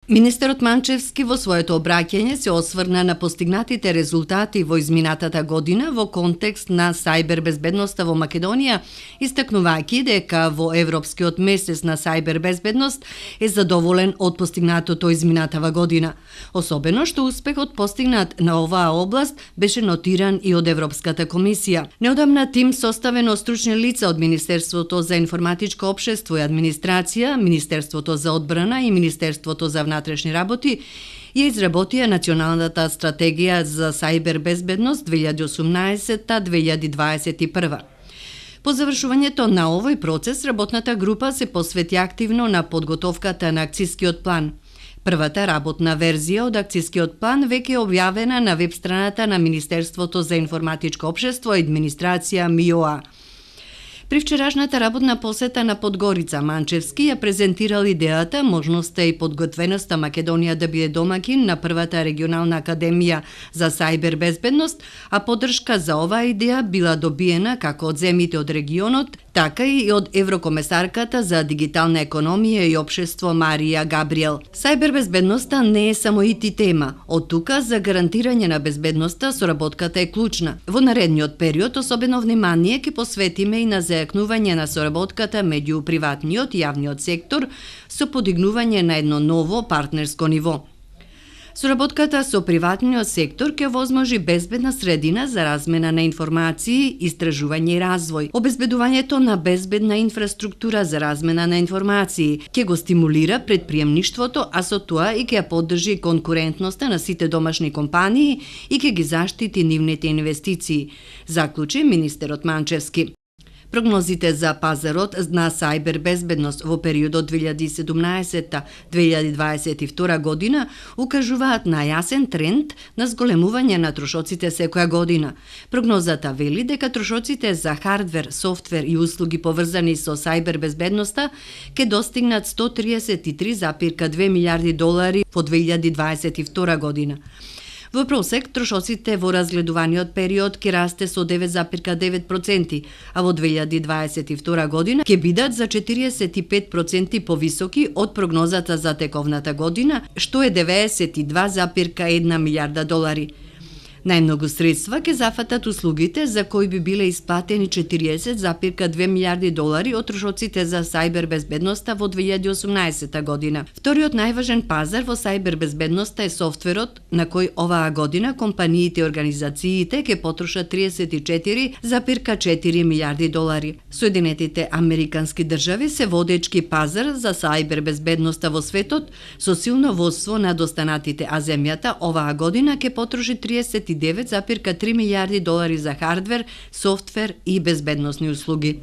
Министерот Манчевски во своето обраќање се осврна на постигнатите резултати во изминатата година во контекст на сајбер безбедноста во Македонија, истакнувајќи дека во Европскиот месец на сајбер безбедност е задоволен од постигнатото изминатава година. Особено што успехот постигнат на оваа област беше нотиран и од Европската комисија. Неодамна тим составен од стручни лица од Министерството за информатичко општество и администрација, Министерството за одбрана и Министерството за внатрешни работи ја изработија Националната стратегија за сајбер безбедност 2018-2021. По завршувањето на овој процес, работната група се посвети активно на подготовката на акцискиот план. Првата работна верзија од акцискиот план веќе е објавена на веб страната на Министерството за информатичко општество и администрација МИОА. При вчерашната работна посета на Подгорица, Манчевски ја презентирал идејата, можноста и подготвеноста Македонија да биде домакин на првата регионална академија за сајбер безбедност, а поддршка за оваа идеја била добиена како од земјите од регионот, така и од еврокомесарката за дигитална економија и општество Марија Габриел. Сајбер безбедноста не е само ити тема. Од тука за гарантирање на безбедноста соработката е клучна. Во наредниот период особено внимание ќе посветиме и на зајакнување на соработката меѓу приватниот и јавниот сектор со подигнување на едно ново партнерско ниво. Соработката со приватниот сектор ќе возможи безбедна средина за размена на информации, истражување и развој. Обезбедувањето на безбедна инфраструктура за размена на информации ќе го стимулира предприемништвото, а со тоа и ќе ја поддржи конкурентноста на сите домашни компании и ќе ги заштити нивните инвестиции, заклучи министерот Манчевски. Прогнозите за пазарот на сајбер безбедност во периодот 2017-2022 година укажуваат на јасен тренд на зголемување на трошоците секоја година. Прогнозата вели дека трошоците за хардвер, софтвер и услуги поврзани со сајбер безбедноста ќе достигнат 133,2 милиарди долари во 2022 година. Во просек, трошоците во разгледуваниот период ќе расте со 9,9%, а во 2022 година ќе бидат за 45% повисоки од прогнозата за тековната година, што е 92,1 милиарда долари. Најмногу средства ќе зафатат услугите за кои би биле исплатени 40,2 милиарди долари од трошоците за сајбер безбедноста во 2018 година. Вториот најважен пазар во сајбер безбедноста е софтверот, на кој оваа година компаниите и организациите ќе потрошат 34,4 милиарди долари. Соединетите Американски држави се водечки пазар за сајбер безбедноста во светот со силно водство на достанатите, а земјата оваа година ќе потроши 39,3 милиарди долари за хардвер, софтвер и безбедносни услуги.